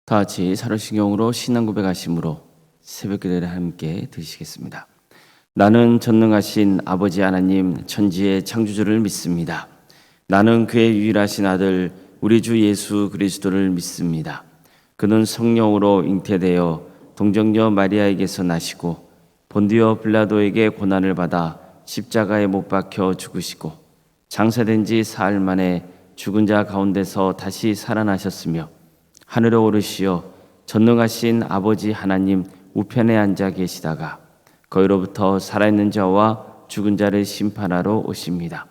다 같이 사도신경으로 신앙 고백하심으로 새벽기도를 함께 드시겠습니다. 나는 전능하신 아버지 하나님 천지의 창조주를 믿습니다. 나는 그의 유일하신 아들 우리 주 예수 그리스도를 믿습니다. 그는 성령으로 잉태되어 동정녀 마리아에게서 나시고 본디오 빌라도에게 고난을 받아 십자가에 못 박혀 죽으시고 장사된 지 사흘 만에 죽은 자 가운데서 다시 살아나셨으며 하늘에 오르시어 전능하신 아버지 하나님 우편에 앉아 계시다가 거기로부터 살아있는 자와 죽은 자를 심판하러 오십니다.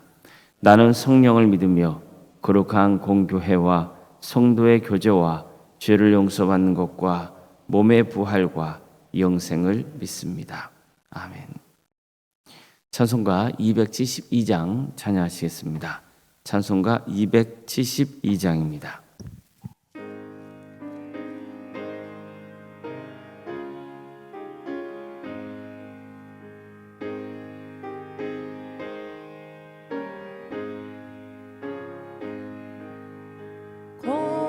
나는 성령을 믿으며 거룩한 공교회와 성도의 교제와 죄를 용서받는 것과 몸의 부활과 영생을 믿습니다. 아멘. 찬송가 272장 찬양하시겠습니다. 찬송가 272장입니다.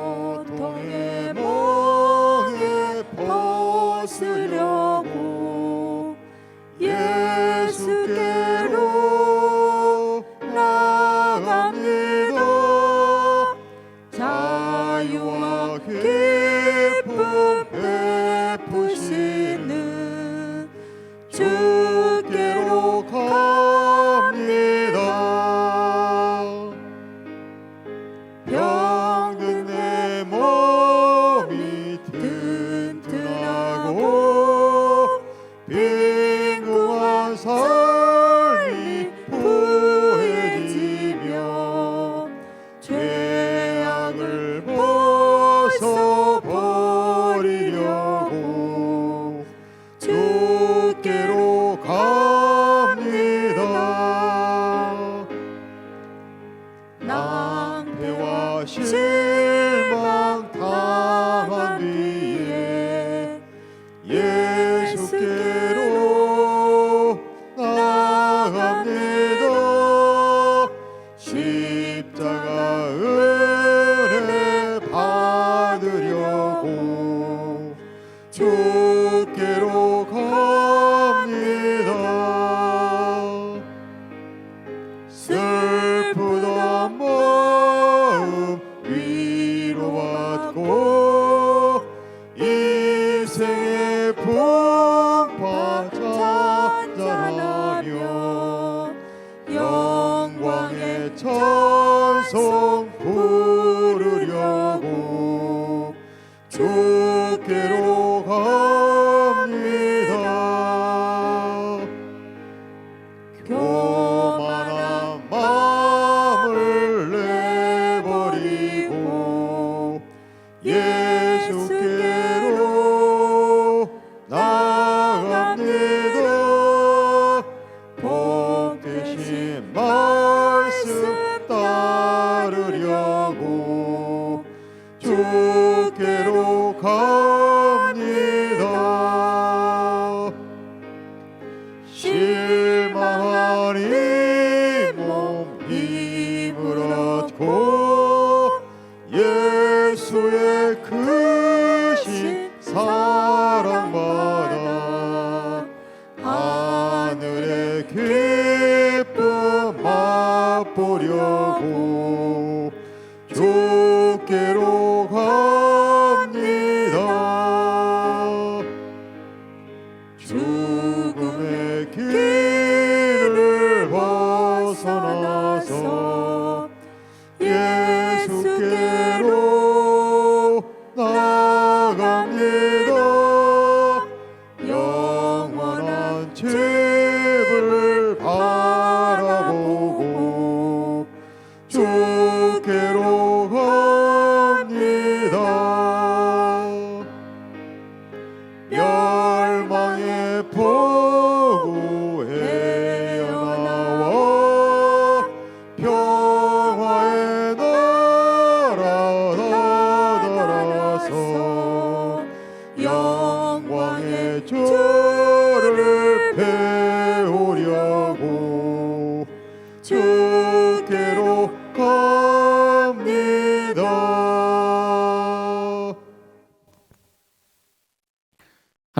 고통의 멍에 벗으려고 예수께로 나갑니다. 자유와 기쁨 베푸시는 주께로 갑니다. 병든 내 몸이 튼튼하고 빈궁한 삶이 부해지며 죄악을 벗어버리려고 주께로 갑니다. 낭패와 실망 당한 뒤에 예수께로 나갑니다. 십자가 은혜 받으려고 주께로 갑니다. 슬프던 마음 위로받고 인생의 풍파 찬양하며 영광의 찬송 부르려고 주께로 갑니다. 교만한 마음을 내버리고 예수께로 나갑니다. 복 되신 말씀 따르려고 주께로 갑니다. 실망한 이 몸 힘을 얻고 예수의 크신 사랑받아 하늘의 기쁨 맛보려고 주께로 갑니다. 죽음의 길을 벗어나서 예수께로 나갑니다. 영원한 집을 바라보고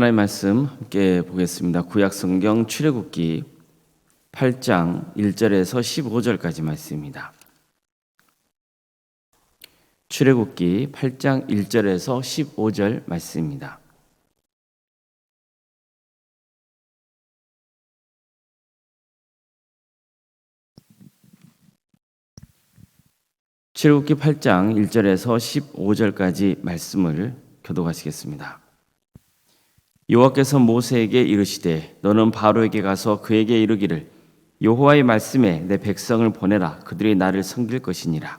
하나님 말씀 함께 보겠습니다. 구약 성경 출애굽기 8장 1절에서 15절까지 말씀입니다. 출애굽기 8장 1절에서 15절 말씀입니다. 출애굽기 8장 1절에서 15절까지 말씀을 교독하시겠습니다. 여호와께서 모세에게 이르시되 너는 바로에게 가서 그에게 이르기를 여호와의 말씀에 내 백성을 보내라. 그들이 나를 섬길 것이니라.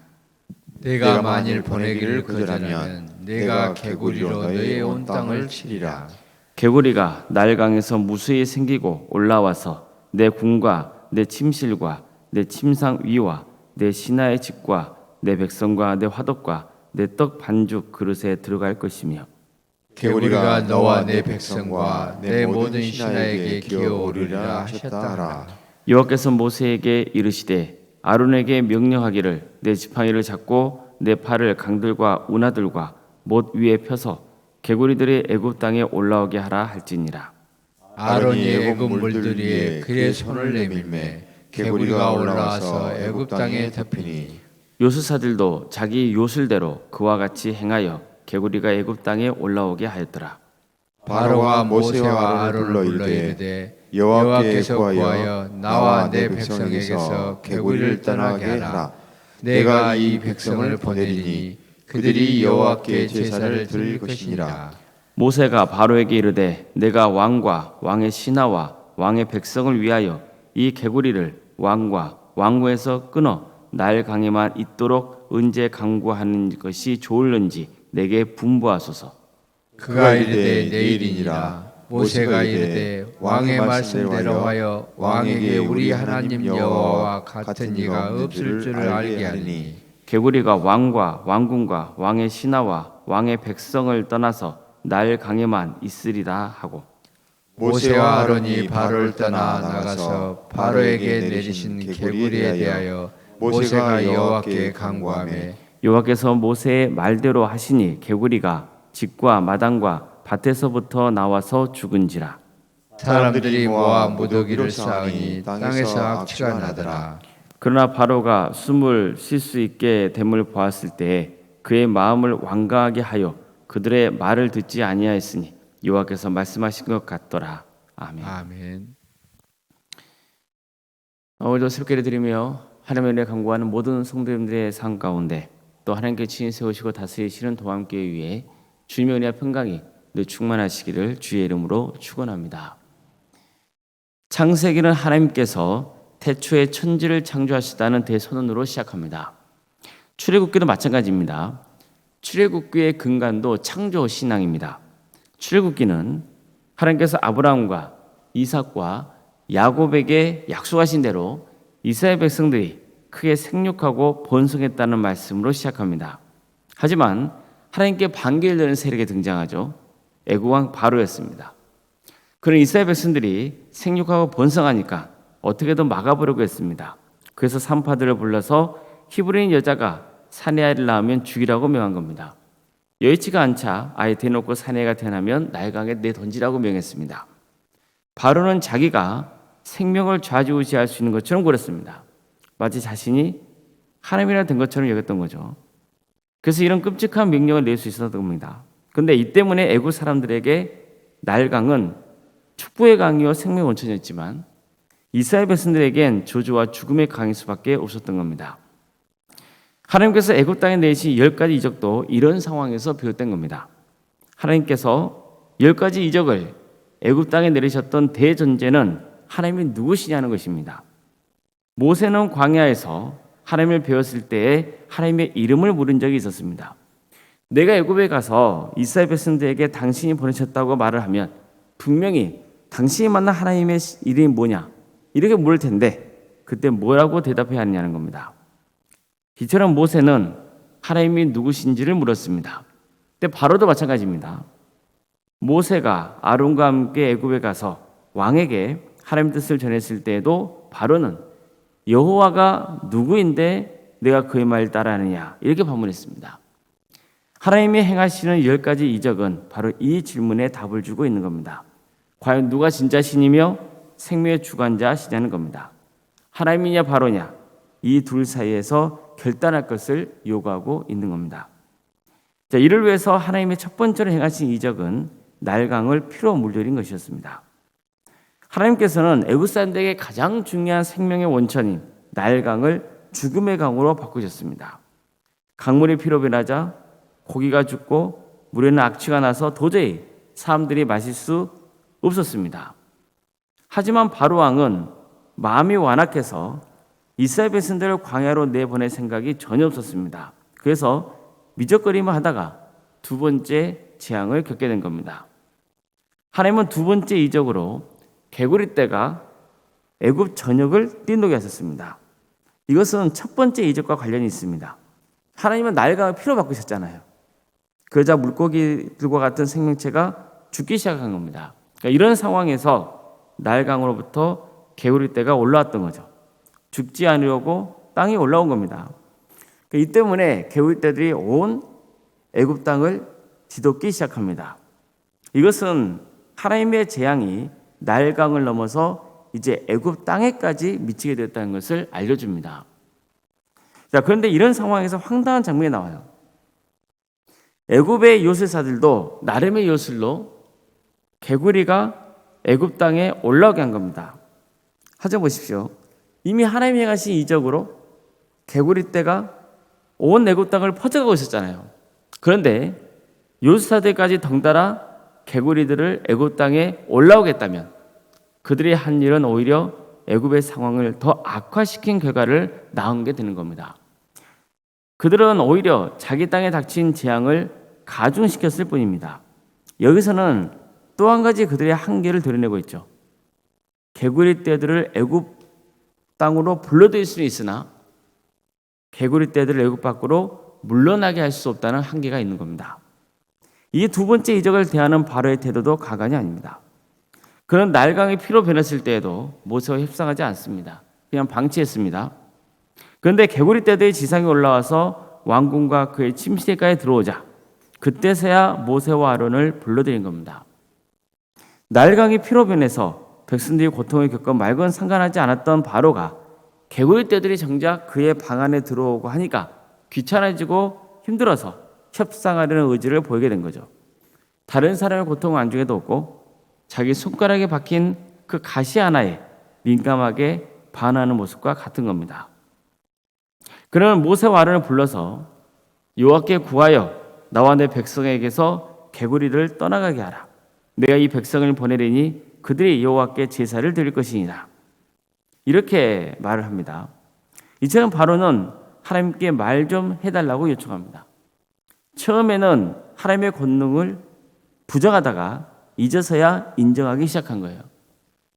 내가 만일 보내기를 거절하면 내가 개구리로 너의 온 땅을 치리라. 개구리가 날강에서 무수히 생기고 올라와서 내 궁과 내 침실과 내 침상 위와 내 신하의 집과 내 백성과 내 화덕과 내 떡 반죽 그릇에 들어갈 것이며 개구리가 너와 내 백성과 내 모든 신하에게 기어오르리라 하셨다. 여호와께서 모세에게 이르시되 아론에게 명령하기를 내 지팡이를 잡고 내 팔을 강들과 운하들과 못 위에 펴서 개구리들이 애굽 땅에 올라오게 하라 할지니라. 아론이 애굽 물들 위에 그의 손을 내밀매 개구리가 올라와서 애굽 땅에 덮이니 요술사들도 자기 요술대로 그와 같이 행하여 개구리가 애굽 땅에 올라오게 하였더라. 바로가 모세와 아론을 불러 이르되 여호와께서 구하여 나와 내 백성에게서 개구리를 떠나게 하라. 내가 이 백성을 보내리니 그들이 여호와께 제사를 드릴 것이니라. 모세가 바로에게 이르되 내가 왕과 왕의 신하와 왕의 백성을 위하여 이 개구리를 왕과 왕궁에서 끊어 날 강에만 있도록 언제 강구하는 것이 좋을는지 내게 분부하소서. 그가 이르되 내일이니라. 모세가 이르되 왕의 말씀대로 하여 왕에게 우리 하나님 여호와와 같은 이가 없을 줄을 알게 하니 개구리가 왕과 왕궁과 왕의 신하와 왕의 백성을 떠나서 날 강에만 있으리라 하고 모세와 아론이 바로를 떠나 나가서 바로에게 내리신 개구리에 대하여 모세가 여호와께 간구하매 여호와께서 모세의 말대로 하시니 개구리가 집과 마당과 밭에서부터 나와서 죽은지라. 사람들이 모아 무더기를 쌓으니 땅에서 악취가 나더라. 그러나 바로가 숨을 쉴 수 있게 됨을 보았을 때에 그의 마음을 완강하게 하여 그들의 말을 듣지 아니하였으니 여호와께서 말씀하신 것 같더라. 아멘. 아멘. 오늘도 새롭게 드리며 하나님의 은혜 간구하는 모든 성도님들의 삶 가운데 또 하나님께 친히 세우시고 다스리시는 도함교회 위에 주님의 은혜와 평강이 늘 충만하시기를 주의 이름으로 축원합니다. 창세기는 하나님께서 태초에 천지를 창조하시다는 대선언으로 시작합니다. 출애굽기도 마찬가지입니다. 출애굽기의 근간도 창조 신앙입니다. 출애굽기는 하나님께서 아브라함과 이삭과 야곱에게 약속하신 대로 이스라엘 백성들이 크게 생육하고 번성했다는 말씀으로 시작합니다. 하지만 하나님께 반기를 드는 세력이 등장하죠. 애국왕 바로였습니다. 그런 이스라엘 백성들이 생육하고 번성하니까 어떻게든 막아보려고 했습니다. 그래서 산파들을 불러서 히브리인 여자가 사내아이를 낳으면 죽이라고 명한 겁니다. 여의치가 않자 아예 대놓고 사내가 태어나면 날강에 내던지라고 명했습니다. 바로는 자기가 생명을 좌지우지할 수 있는 것처럼 굴었습니다. 마치 자신이 하나님이라 된 것처럼 여겼던 거죠. 그래서 이런 끔찍한 명령을 낼 수 있었던 겁니다. 그런데 이 때문에 애굽 사람들에게 날강은 축복의 강이요 생명의 원천이었지만 이스라엘 백성들에겐 저주와 죽음의 강일 수밖에 없었던 겁니다. 하나님께서 애굽 땅에 내신 10가지 이적도 이런 상황에서 비롯된 겁니다. 하나님께서 10가지 이적을 애굽 땅에 내리셨던 대전제는 하나님이 누구시냐는 것입니다. 모세는 광야에서 하나님을 배웠을 때에 하나님의 이름을 물은 적이 있었습니다. 내가 애굽에 가서 이스라엘 백성들에게 당신이 보내셨다고 말을 하면 분명히 당신이 만난 하나님의 이름이 뭐냐 이렇게 물을 텐데 그때 뭐라고 대답해야 하느냐는 겁니다. 이처럼 모세는 하나님이 누구신지를 물었습니다. 근데 바로도 마찬가지입니다. 모세가 아론과 함께 애굽에 가서 왕에게 하나님 뜻을 전했을 때에도 바로는 여호와가 누구인데 내가 그의 말 따라하느냐 이렇게 반문했습니다. 하나님이 행하시는 10가지 이적은 바로 이 질문에 답을 주고 있는 겁니다. 과연 누가 진짜 신이며 생명의 주관자시냐는 겁니다. 하나님이냐 바로냐, 이 둘 사이에서 결단할 것을 요구하고 있는 겁니다. 자, 이를 위해서 하나님의 첫 번째로 행하신 이적은 날강을 피로 물들인 것이었습니다. 하나님께서는 애굽 사람들에게 가장 중요한 생명의 원천인 날강을 죽음의 강으로 바꾸셨습니다. 강물이 피로 변하자 고기가 죽고 물에는 악취가 나서 도저히 사람들이 마실 수 없었습니다. 하지만 바로 왕은 마음이 완악해서 이스라엘 백성들을 광야로 내보낼 생각이 전혀 없었습니다. 그래서 미적거리만 하다가 두 번째 재앙을 겪게 된 겁니다. 하나님은 두 번째 이적으로 개구리 떼가 애굽 전역을 뛴도게 하셨습니다. 이것은 첫 번째 이적과 관련이 있습니다. 하나님은 날강을 피로 바꾸셨잖아요. 그러자 물고기들과 같은 생명체가 죽기 시작한 겁니다. 그러니까 이런 상황에서 날강으로부터 개구리 떼가 올라왔던 거죠. 죽지 않으려고 땅에 올라온 겁니다. 이 때문에 개구리 떼들이 온 애굽 땅을 뒤덮기 시작합니다. 이것은 하나님의 재앙이 날강을 넘어서 이제 애굽 땅에까지 미치게 됐다는 것을 알려줍니다. 자, 그런데 이런 상황에서 황당한 장면이 나와요. 애굽의 요술사들도 나름의 요술로 개구리가 애굽 땅에 올라오게 한 겁니다. 하자 보십시오. 이미 하나님이 행하신 이적으로 개구리 떼가 온 애굽 땅을 퍼져가고 있었잖아요. 그런데 요술사들까지 덩달아 개구리들을 애굽 땅에 올라오게 했다면 그들이 한 일은 오히려 애굽의 상황을 더 악화시킨 결과를 낳은 게 되는 겁니다. 그들은 오히려 자기 땅에 닥친 재앙을 가중시켰을 뿐입니다. 여기서는 또 한 가지 그들의 한계를 드러내고 있죠. 개구리 떼들을 애굽 땅으로 불러들일 수는 있으나 개구리 떼들을 애굽 밖으로 물러나게 할 수 없다는 한계가 있는 겁니다. 이 두 번째 이적을 대하는 바로의 태도도 가관이 아닙니다. 그런 날강이 피로 변했을 때에도 모세와 협상하지 않습니다. 그냥 방치했습니다. 그런데 개구리 떼들이 지상에 올라와서 왕궁과 그의 침실가에 들어오자 그때서야 모세와 아론을 불러들인 겁니다. 날강이 피로 변해서 백성들이 고통을 겪어 말건 상관하지 않았던 바로가 개구리 떼들이 정작 그의 방 안에 들어오고 하니까 귀찮아지고 힘들어서 협상하려는 의지를 보이게 된 거죠. 다른 사람의 고통을 안중에도 없고 자기 손가락에 박힌 그 가시 하나에 민감하게 반하는 모습과 같은 겁니다. 그러면 모세와 아론을 불러서 여호와께 구하여 나와 내 백성에게서 개구리를 떠나가게 하라. 내가 이 백성을 보내리니 그들이 여호와께 제사를 드릴 것이니라. 이렇게 말을 합니다. 이처럼 바로는 하나님께 말 좀 해달라고 요청합니다. 처음에는 하나님의 권능을 부정하다가 이제서야 인정하기 시작한 거예요.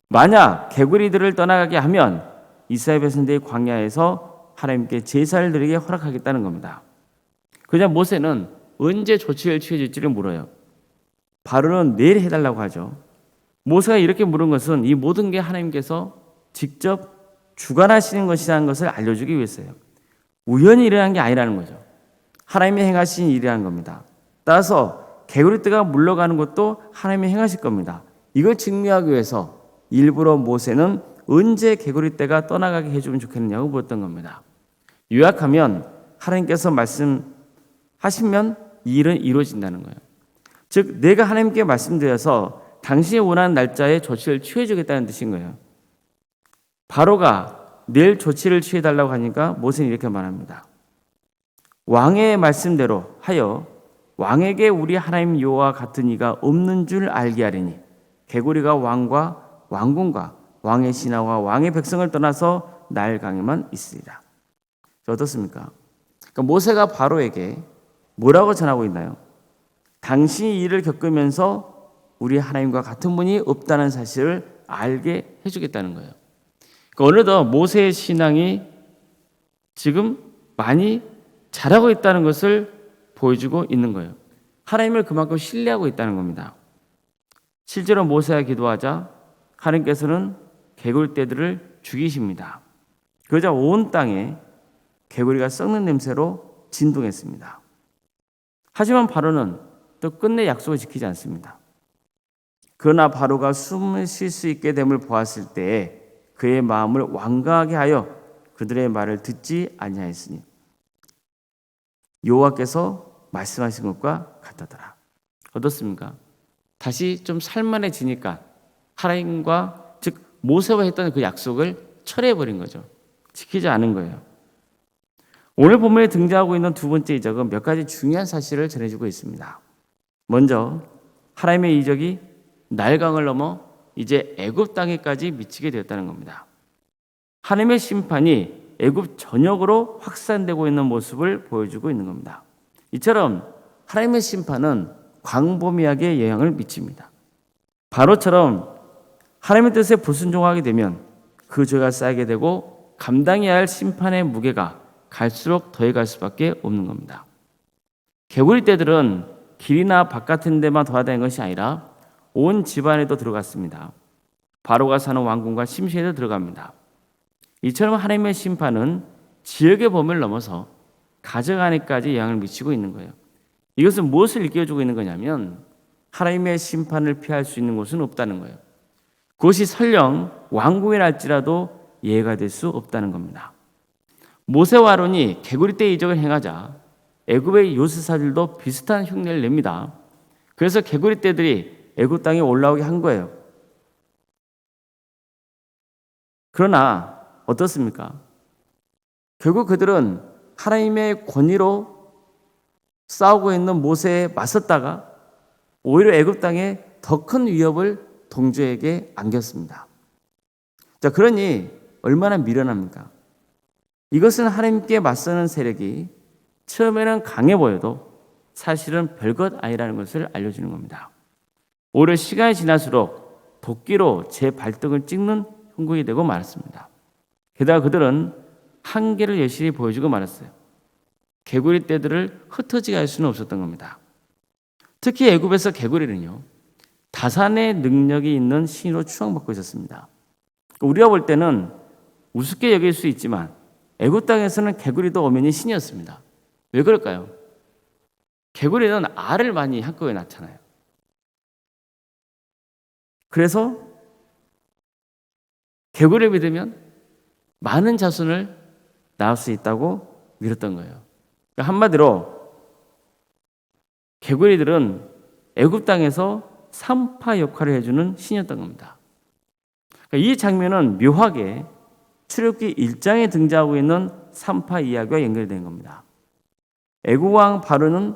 만약 개구리들을 떠나가게 하면 이스라엘 백성들이 광야에서 하나님께 제사를 드리게 허락하겠다는 겁니다. 그냥 모세는 언제 조치를 취해줄지를 물어요. 바로는 내일 해달라고 하죠. 모세가 이렇게 물은 것은 이 모든 게 하나님께서 직접 주관하시는 것이라는 것을 알려주기 위해서예요. 우연히 일어난 게 아니라는 거죠. 하나님이 행하신 일이라는 겁니다. 따라서 개구리떼가 물러가는 것도 하나님이 행하실 겁니다. 이걸 증명하기 위해서 일부러 모세는 언제 개구리떼가 떠나가게 해주면 좋겠느냐고 물었던 겁니다. 요약하면 하나님께서 말씀하시면 이 일은 이루어진다는 거예요. 즉 내가 하나님께 말씀드려서 당신이 원하는 날짜에 조치를 취해주겠다는 뜻인 거예요. 바로가 내일 조치를 취해달라고 하니까 모세는 이렇게 말합니다. 왕의 말씀대로 하여 왕에게 우리 하나님 여호와 같은 이가 없는 줄 알게 하리니 개구리가 왕과 왕궁과 왕의 신하와 왕의 백성을 떠나서 날강에만 있으리라. 어떻습니까? 그러니까 모세가 바로에게 뭐라고 전하고 있나요? 당신이 이 일을 겪으면서 우리 하나님과 같은 분이 없다는 사실을 알게 해주겠다는 거예요. 그러니까 어느덧 모세의 신앙이 지금 많이 자라고 있다는 것을 보여주고 있는 거예요. 하나님을 그만큼 신뢰하고 있다는 겁니다. 실제로 모세가 기도하자 하나님께서는 개구리떼들을 죽이십니다. 그러자 온 땅에 개구리가 썩는 냄새로 진동했습니다. 하지만 바로는 또 끝내 약속을 지키지 않습니다. 그러나 바로가 숨을 쉴 수 있게 됨을 보았을 때에 그의 마음을 완강하게 하여 그들의 말을 듣지 아니하였으니 여호와께서 말씀하신 것과 같다더라. 어떻습니까? 다시 좀 살만해지니까 하나님과 즉 모세와 했던 그 약속을 철회해버린 거죠. 지키지 않은 거예요. 오늘 본문에 등장하고 있는 두 번째 이적은 몇 가지 중요한 사실을 전해주고 있습니다. 먼저 하나님의 이적이 날강을 넘어 이제 애굽 땅에까지 미치게 되었다는 겁니다. 하나님의 심판이 애굽 전역으로 확산되고 있는 모습을 보여주고 있는 겁니다. 이처럼 하나님의 심판은 광범위하게 영향을 미칩니다. 바로처럼 하나님의 뜻에 불순종하게 되면 그 죄가 쌓이게 되고 감당해야 할 심판의 무게가 갈수록 더해갈 수밖에 없는 겁니다. 개구리 떼들은 길이나 밭 같은 데만 돌아다니는 것이 아니라 온 집안에도 들어갔습니다. 바로가 사는 왕궁과 심시에도 들어갑니다. 이처럼 하나님의 심판은 지역의 범위를 넘어서 가정 안에까지 영향을 미치고 있는 거예요. 이것은 무엇을 일깨워주고 있는 거냐면 하나님의 심판을 피할 수 있는 곳은 없다는 거예요. 그것이 설령 왕궁이랄지라도 예외가 될 수 없다는 겁니다. 모세와 아론이 개구리떼 이적을 행하자 애굽의 요새사들도 비슷한 흉내를 냅니다. 그래서 개구리떼들이 애굽 땅에 올라오게 한 거예요. 그러나 어떻습니까? 결국 그들은 하나님의 권위로 싸우고 있는 모세에 맞섰다가 오히려 애굽 땅에 더 큰 위협을 동족에게 안겼습니다. 자, 그러니 얼마나 미련합니까? 이것은 하나님께 맞서는 세력이 처음에는 강해 보여도 사실은 별것 아니라는 것을 알려주는 겁니다. 오히려 시간이 지날수록 도끼로 제 발등을 찍는 형국이 되고 말았습니다. 게다가 그들은 한계를 여실히 보여주고 말았어요. 개구리 떼들을 흩어지게 할 수는 없었던 겁니다. 특히 애굽에서 개구리는요, 다산의 능력이 있는 신으로 추앙받고 있었습니다. 우리가 볼 때는 우습게 여길 수 있지만 애굽 땅에서는 개구리도 엄연히 신이었습니다. 왜 그럴까요? 개구리는 알을 많이 한꺼번에 낳잖아요. 그래서 개구리를 믿으면 많은 자손을 낳을 수 있다고 믿었던 거예요. 그러니까 한마디로 개구리들은 애굽 땅에서 산파 역할을 해주는 신이었던 겁니다. 그러니까 이 장면은 묘하게 출애굽기 1장에 등장하고 있는 산파 이야기와 연결된 겁니다. 애굽 왕 바로는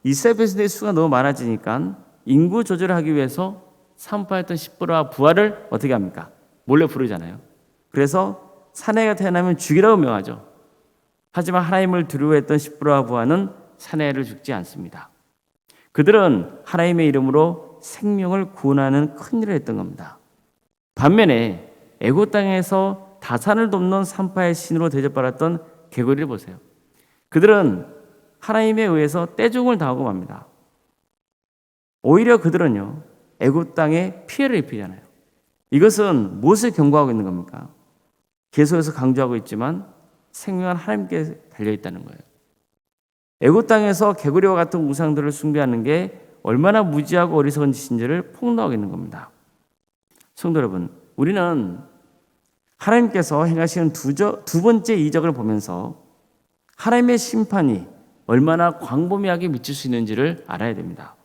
이스라엘 백성들의 수가 너무 많아지니까 인구 조절을 하기 위해서 산파했던 십부라와 부하를 어떻게 합니까? 몰래 부르잖아요. 그래서 사내가 태어나면 죽이라고 명하죠. 하지만 하나님을 두려워했던 십부라와 부하는 사내를 죽지 않습니다. 그들은 하나님의 이름으로 생명을 구원하는 큰 일을 했던 겁니다. 반면에 애굽 땅에서 다산을 돕는 산파의 신으로 대접받았던 개구리를 보세요. 그들은 하나님에 의해서 떼종을 당하고 맙니다. 오히려 그들은요, 애굽 땅에 피해를 입히잖아요. 이것은 무엇을 경고하고 있는 겁니까? 계속해서 강조하고 있지만 생명은 하나님께 달려있다는 거예요. 애굽 땅에서 개구리와 같은 우상들을 숭배하는 게 얼마나 무지하고 어리석은 짓인지를 폭로하고 있는 겁니다. 성도 여러분, 우리는 하나님께서 행하시는 두 번째 이적을 보면서 하나님의 심판이 얼마나 광범위하게 미칠 수 있는지를 알아야 됩니다.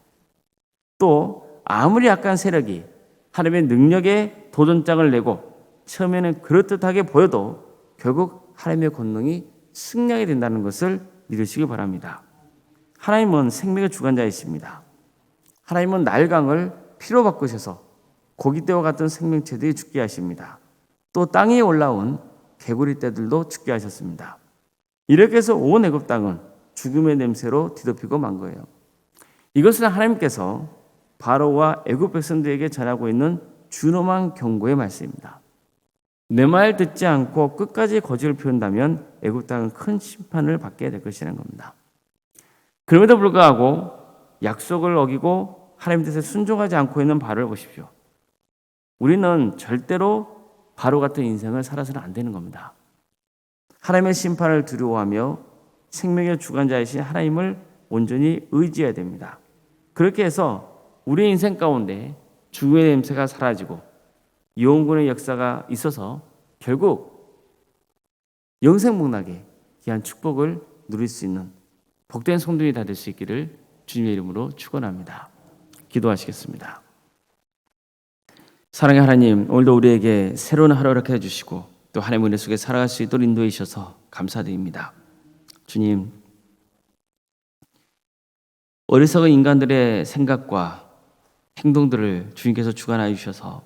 또 아무리 약한 세력이 하나님의 능력에 도전장을 내고 처음에는 그럴듯하게 보여도 결국 하나님의 권능이 승리하게 된다는 것을 믿으시기 바랍니다. 하나님은 생명의 주관자이십니다. 하나님은 날강을 피로 바꾸셔서 고깃대와 같은 생명체들이 죽게 하십니다. 또 땅에 올라온 개구리 떼들도 죽게 하셨습니다. 이렇게 해서 온 애굽 땅은 죽음의 냄새로 뒤덮이고 만 거예요. 이것은 하나님께서 바로와 애굽 백성들에게 전하고 있는 준엄한 경고의 말씀입니다. 내 말 듣지 않고 끝까지 거짓을 피운다면 애굽 땅은 큰 심판을 받게 될 것이라는 겁니다. 그럼에도 불구하고 약속을 어기고 하나님 뜻에 순종하지 않고 있는 바로를 보십시오. 우리는 절대로 바로 같은 인생을 살아서는 안 되는 겁니다. 하나님의 심판을 두려워하며 생명의 주관자이신 하나님을 온전히 의지해야 됩니다. 그렇게 해서 우리의 인생 가운데 죽음의 냄새가 사라지고 영혼의 역사가 있어서 결국 영생복락에 귀한 축복을 누릴 수 있는 복된 성도들이 다 될 수 있기를 주님의 이름으로 축원합니다. 기도하시겠습니다. 사랑의 하나님, 오늘도 우리에게 새로운 하루 허락해 주시고 또 하나님의 은혜 속에 살아갈 수 있도록 인도해 주셔서 감사드립니다. 주님, 어리석은 인간들의 생각과 행동들을 주님께서 주관하여 주셔서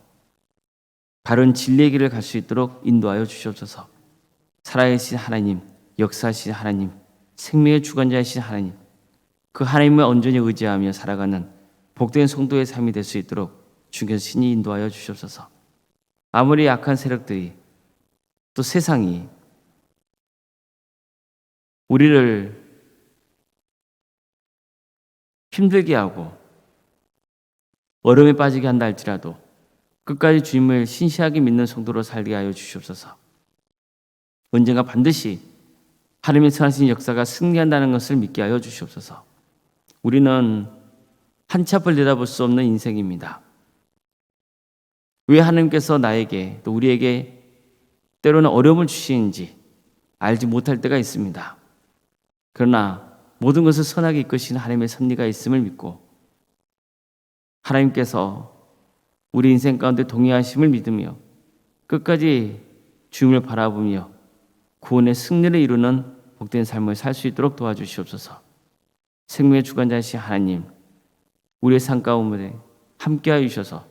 바른 진리의 길을 갈 수 있도록 인도하여 주시옵소서. 살아계신 하나님, 역사하신 하나님, 생명의 주관자이신 하나님, 그 하나님을 온전히 의지하며 살아가는 복된 성도의 삶이 될 수 있도록 주님께서 신이 인도하여 주시옵소서. 아무리 약한 세력들이 또 세상이 우리를 힘들게 하고 어려움에 빠지게 한다 할지라도 끝까지 주님을 신실하게 믿는 성도로 살게 하여 주시옵소서. 언젠가 반드시 하나님의 선하신 역사가 승리한다는 것을 믿게 하여 주시옵소서. 우리는 한치 앞을 내다볼 수 없는 인생입니다. 왜 하나님께서 나에게 또 우리에게 때로는 어려움을 주시는지 알지 못할 때가 있습니다. 그러나 모든 것을 선하게 이끄시는 하나님의 섭리가 있음을 믿고 하나님께서 우리 인생 가운데 동의하심을 믿으며 끝까지 주님을 바라보며 구원의 승리를 이루는 복된 삶을 살 수 있도록 도와주시옵소서. 생명의 주관자이신 하나님, 우리의 삶 가운데 함께하여 주셔서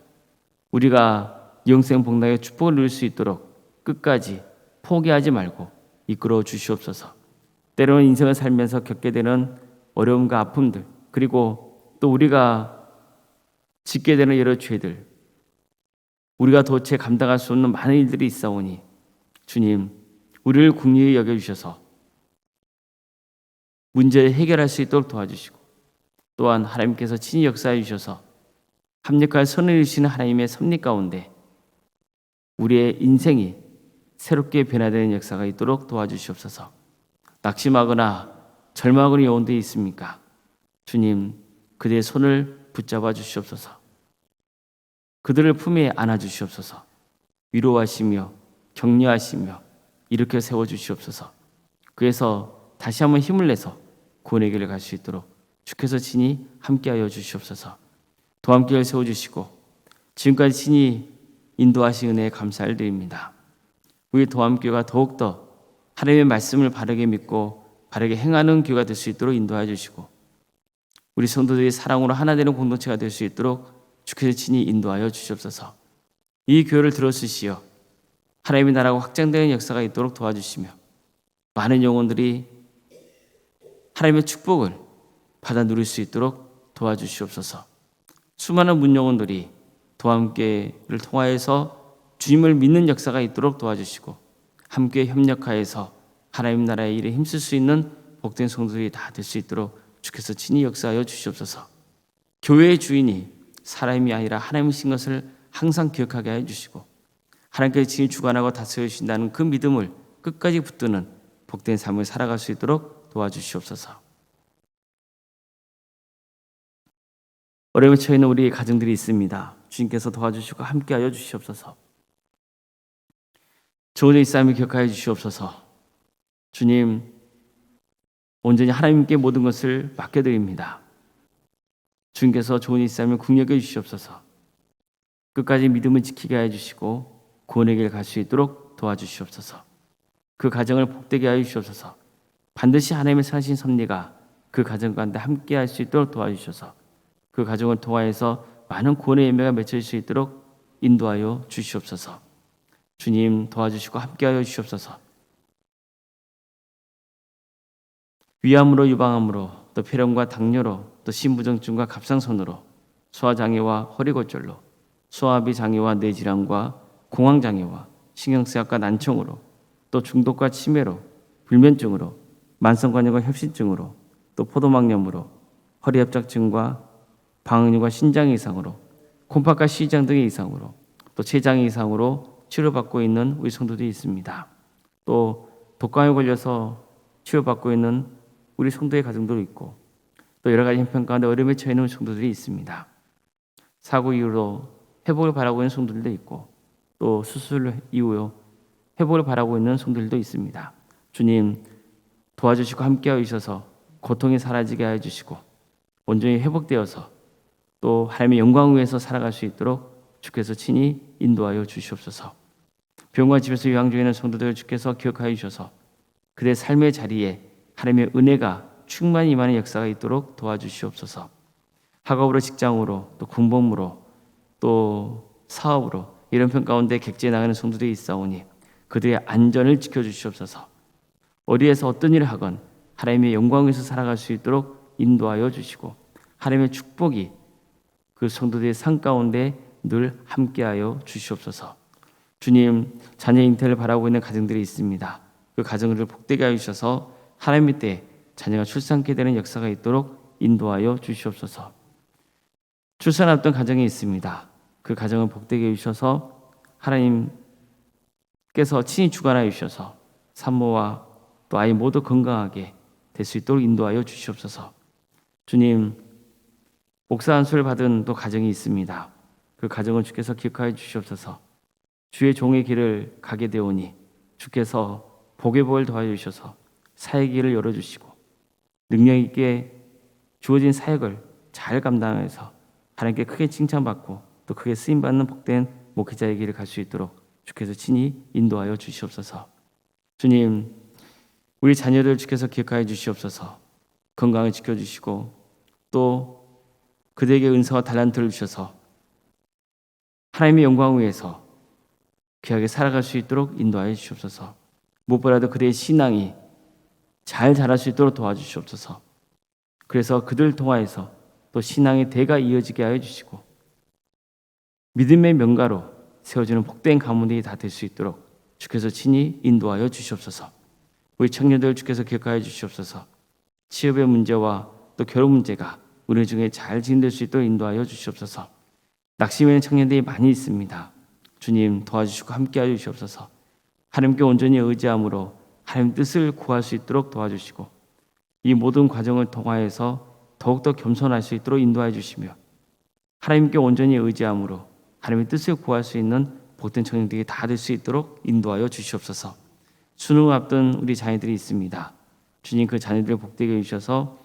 우리가 영생 복락의 축복을 누릴 수 있도록 끝까지 포기하지 말고 이끌어 주시옵소서. 때로는 인생을 살면서 겪게 되는 어려움과 아픔들, 그리고 또 우리가 짓게 되는 여러 죄들, 우리가 도대체 감당할 수 없는 많은 일들이 있사오니 주님, 우리를 긍휼히 여겨주셔서 문제를 해결할 수 있도록 도와주시고 또한 하나님께서 친히 역사해 주셔서 합력할 선을 이루시는 하나님의 섭리 가운데 우리의 인생이 새롭게 변화되는 역사가 있도록 도와주시옵소서. 낙심하거나 절망하는 영혼들이 있습니까? 주님, 그들의 손을 붙잡아 주시옵소서. 그들을 품에 안아 주시옵소서. 위로하시며 격려하시며 일으켜 세워 주시옵소서. 그래서 다시 한번 힘을 내서 구원의 길을 갈 수 있도록 주께서 친히 함께하여 주시옵소서. 도함길을 세워주시고 지금까지 친히 인도하신 은혜에 감사를 드립니다. 우리 도함교회가 더욱더 하나님의 말씀을 바르게 믿고 바르게 행하는 교회가 될 수 있도록 인도하여 주시고 우리 성도들이 사랑으로 하나 되는 공동체가 될 수 있도록 주께서 친히 인도하여 주시옵소서. 이 교회를 들어주시어 하나님의 나라가 확장되는 역사가 있도록 도와주시며 많은 영혼들이 하나님의 축복을 받아 누릴 수 있도록 도와주시옵소서. 수많은 문영혼들이 도함교회를 통하여서 주님을 믿는 역사가 있도록 도와주시고 함께 협력하여서 하나님 나라의 일에 힘쓸 수 있는 복된 성도들이 다 될 수 있도록 주께서 친히 역사하여 주시옵소서. 교회의 주인이 사람이 아니라 하나님이신 것을 항상 기억하게 해주시고 하나님께서 친히 주관하고 다스려 주신다는 그 믿음을 끝까지 붙드는 복된 삶을 살아갈 수 있도록 도와주시옵소서. 어려움에 처해 있는 우리 가정들이 있습니다. 주님께서 도와주시고 함께하여 주시옵소서. 좋은 이 삶을 기억하여 주시옵소서. 주님, 온전히 하나님께 모든 것을 맡겨드립니다. 주님께서 좋은 이 삶을 궁여겨 주시옵소서. 끝까지 믿음을 지키게 해주시고 구원의 길을 갈 수 있도록 도와주시옵소서. 그 가정을 복되게 하여 주시옵소서. 반드시 하나님의 선하신 섭리가 그 가정 가운데 함께할 수 있도록 도와주셔서 그 가정을 통하여서 많은 구원의 열매가 맺혀질 수 있도록 인도하여 주시옵소서. 주님 도와주시고 함께하여 주시옵소서. 위암으로 유방암으로 또 폐렴과 당뇨로 또 심부정증과 갑상선으로 소화장애와 허리골절로 소화비 장애와 뇌질환과 공황장애와 신경쇠약과 난청으로 또 중독과 치매로 불면증으로 만성관절과 협신증으로 또 포도막염으로 허리합작증과 방응류과 신장의 이상으로 콩팥과 시장 등의 이상으로 또 췌장의 이상으로 치료받고 있는 우리 성도들이 있습니다. 또 독감에 걸려서 치료받고 있는 우리 성도의 가정도 있고 또 여러 가지 형편 가운데 어려움에 처해 있는 성도들이 있습니다. 사고 이후로 회복을 바라고 있는 성도들도 있고 또 수술 이후로 회복을 바라고 있는 성도들도 있습니다. 주님 도와주시고 함께하여 주셔서 고통이 사라지게 하여 주시고 온전히 회복되어서 또 하나님의 영광 위에서 살아갈 수 있도록 주께서 친히 인도하여 주시옵소서. 병과 집에서 요양 중에 있는 성도들을 주께서 기억하여 주셔서 그들의 삶의 자리에 하나님의 은혜가 충만히 임하는 역사가 있도록 도와주시옵소서. 학업으로 직장으로 또 군복무로 또 사업으로 이런 편 가운데 객지에 나가는 성도들이 있사오니 그들의 안전을 지켜주시옵소서. 어디에서 어떤 일을 하건 하나님의 영광에서 살아갈 수 있도록 인도하여 주시고 하나님의 축복이 그 성도들의 삶 가운데 늘 함께하여 주시옵소서. 주님 자녀 잉태를 바라고 있는 가정들이 있습니다. 그 가정을 복되게 하여 주셔서 하나님의 때에 자녀가 출산케 되는 역사가 있도록 인도하여 주시옵소서. 출산 앞둔 가정이 있습니다. 그 가정을 복되게 해 주셔서 하나님께서 친히 주관하여 주셔서 산모와 또 아이 모두 건강하게 될 수 있도록 인도하여 주시옵소서. 주님 목사 안수를 받은 또 가정이 있습니다. 그 가정을 주께서 기억하여 주시옵소서. 주의 종의 길을 가게 되오니 주께서 복의 복을 더하여 주셔서 사역의 길을 열어주시고 능력 있게 주어진 사역을 잘 감당해서 하나님께 크게 칭찬받고 또 크게 쓰임받는 복된 목회자의 길을 갈 수 있도록 주께서 친히 인도하여 주시옵소서. 주님 우리 자녀들 주께서 기억하여 주시옵소서. 건강을 지켜주시고 또 그들에게 은사와 달란트를 주셔서 하나님의 영광 위에서 귀하게 살아갈 수 있도록 인도하여 주시옵소서. 무엇보다도 그들의 신앙이 잘 자랄 수 있도록 도와주시옵소서. 그래서 그들을 통하여서 또 신앙의 대가 이어지게 하여 주시고 믿음의 명가로 세워지는 복된 가문들이 다 될 수 있도록 주께서 친히 인도하여 주시옵소서. 우리 청년들 주께서 기억하여 주시옵소서. 취업의 문제와 또 결혼 문제가 우리 중에 잘 진행될 수 있도록 인도하여 주시옵소서. 낙심하는 청년들이 많이 있습니다. 주님 도와주시고 함께하여 주시옵소서. 하나님께 온전히 의지함으로 하나님 뜻을 구할 수 있도록 도와주시고 이 모든 과정을 통하여서 더욱더 겸손할 수 있도록 인도하여 주시며 하나님께 온전히 의지함으로 하나님의 뜻을 구할 수 있는 복된 청년들이 다 될 수 있도록 인도하여 주시옵소서. 수능을 앞둔 우리 자녀들이 있습니다. 주님 그 자녀들을 복되게 해주셔서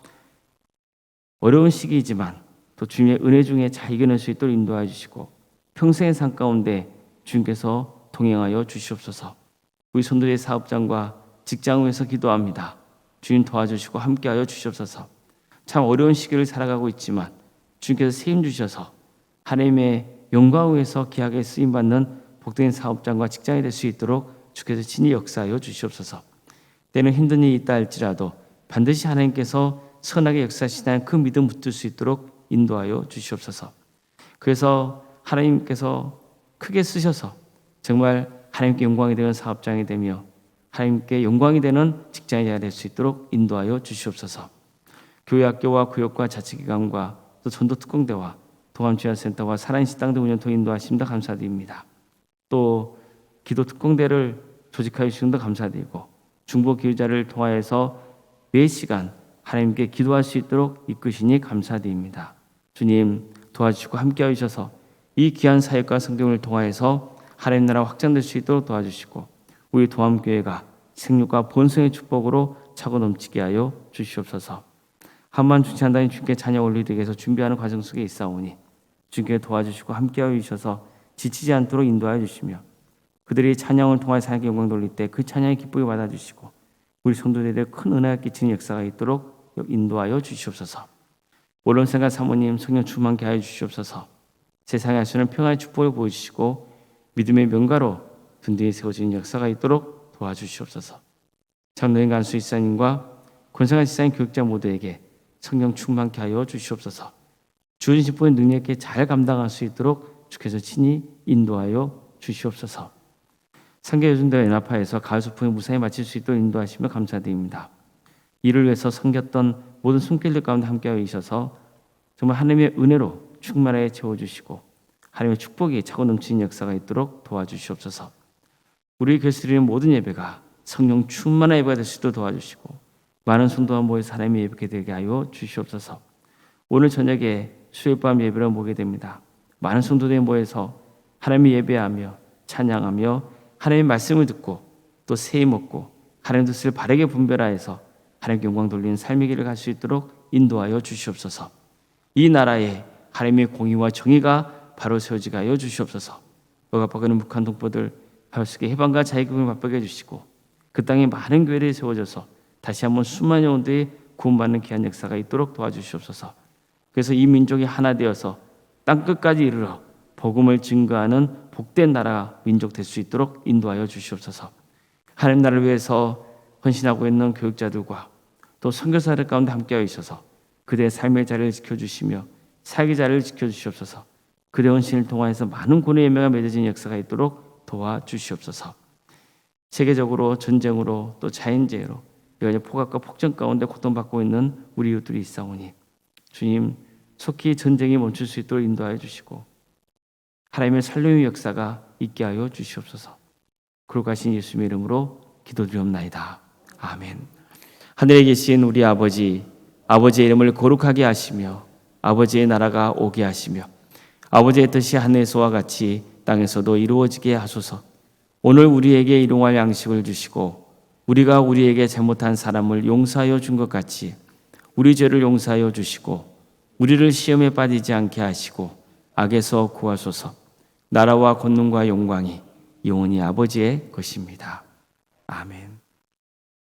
어려운 시기이지만 또 주님의 은혜 중에 잘 이겨낼 수 있도록 인도하여 주시고 평생의 삶 가운데 주님께서 동행하여 주시옵소서. 우리 성도의 사업장과 직장에서 기도합니다. 주님 도와주시고 함께하여 주시옵소서. 참 어려운 시기를 살아가고 있지만 주님께서 세임 주셔서 하나님의 영광 위에서 귀하게 쓰임받는 복된 사업장과 직장이 될 수 있도록 주께서 친히 역사하여 주시옵소서. 때는 힘든 일이 있다 할지라도 반드시 하나님께서 선하게 역사하시다는 그 믿음 붙들 수 있도록 인도하여 주시옵소서. 그래서 하나님께서 크게 쓰셔서 정말 하나님께 영광이 되는 사업장이 되며 하나님께 영광이 되는 직장이 될 수 있도록 인도하여 주시옵소서. 교회 학교와 구역과 자치기관과 또 전도특공대와 동암지원센터와 살아있는 식당 등 운영 통 인도하심도 감사드립니다. 또 기도특공대를 조직하여 주심도 감사드리고 중보기도자를 통하여서 매 시간 하나님께 기도할 수 있도록 이끄시니 감사드립니다. 주님 도와주시고 함께하여 주셔서 이 귀한 사역과 성경을 통하여서 하나님 나라 확장될 수 있도록 도와주시고 우리 도암교회가 생육과 본성의 축복으로 차고 넘치게 하여 주시옵소서. 한만 주치한다니 주님께 자녀 올리기 위해서 준비하는 과정 속에 있사오니 주님께 도와주시고 함께하여 주셔서 지치지 않도록 인도하여 주시며 그들이 찬양을 통하여 하나님께 영광 돌릴 때 그 찬양의 기쁘게 받아주시고 우리 성도들에게 큰 은혜가 끼치는 역사가 있도록 인도하여 주시옵소서. 원론생각 사모님 성령 충만케 하여 주시옵소서. 세상에 하시는 평화의 축복을 보여주시고 믿음의 명가로 든든히 세워지는 역사가 있도록 도와주시옵소서. 장로인 간수 이사님과 권성한 지사님 교육자 모두에게 성령 충만케 하여 주시옵소서. 주어진 직분의 능력 있게 잘 감당할 수 있도록 주께서 친히 인도하여 주시옵소서. 상계요즘대와 연합하에서 가을 소풍을 무사히 마칠 수 있도록 인도하시며 감사드립니다. 이를 위해서 섬겼던 모든 손길들 가운데 함께하여 주셔서 정말 하나님의 은혜로 충만하게 채워주시고 하나님의 축복이 차고 넘치는 역사가 있도록 도와주시옵소서. 우리 교회에서 드리는 모든 예배가 성령 충만한 예배가 될 수 있도록 도와주시고 많은 성도와 모여서 하나님의 예배게 되게 하여 주시옵소서. 오늘 저녁에 수요일밤 예배를 모게 됩니다. 많은 성도들이 모여서 하나님을 예배하며 찬양하며 하나님의 말씀을 듣고 또 세임 먹고 하나님 뜻을 바르게 분별하여서 하나님께 영광 돌리는 삶의 길을 갈 수 있도록 인도하여 주시옵소서. 이 나라에 하나님의 공의와 정의가 바로 세워지게 하여 주시옵소서. 억압하는 북한 동포들 하루속에 해방과 자유국을 맛보게 해주시고 그 땅에 많은 교회들이 세워져서 다시 한번 수많은 영혼들이 구원받는 귀한 역사가 있도록 도와주시옵소서. 그래서 이 민족이 하나 되어서 땅끝까지 이르러 복음을 증거하는 복된 나라 민족 될 수 있도록 인도하여 주시옵소서. 하나님 나라를 위해서 헌신하고 있는 교육자들과 또 선교사들 가운데 함께하여 있어서 그들의 삶의 자리를 지켜주시며 사역의 자리를 지켜주시옵소서. 그들의 헌신을 통하여서 많은 군의 예명가 맺어진 역사가 있도록 도와주시옵소서. 세계적으로 전쟁으로 또 자연재해로 여러 폭악과 폭정 가운데 고통받고 있는 우리 이웃들이 있사오니 주님 속히 전쟁이 멈출 수 있도록 인도하여 주시고 하나님의 살림의 역사가 있게 하여 주시옵소서. 그러가신 예수님의 이름으로 기도드리옵나이다. 아멘. 하늘에 계신 우리 아버지, 아버지의 이름을 거룩하게 하시며 아버지의 나라가 오게 하시며 아버지의 뜻이 하늘에서와 같이 땅에서도 이루어지게 하소서. 오늘 우리에게 일용할 양식을 주시고 우리가 우리에게 잘못한 사람을 용서하여 준 것 같이 우리 죄를 용서하여 주시고 우리를 시험에 빠지지 않게 하시고 악에서 구하소서. 나라와 권능과 영광이 영원히 아버지의 것입니다. 아멘.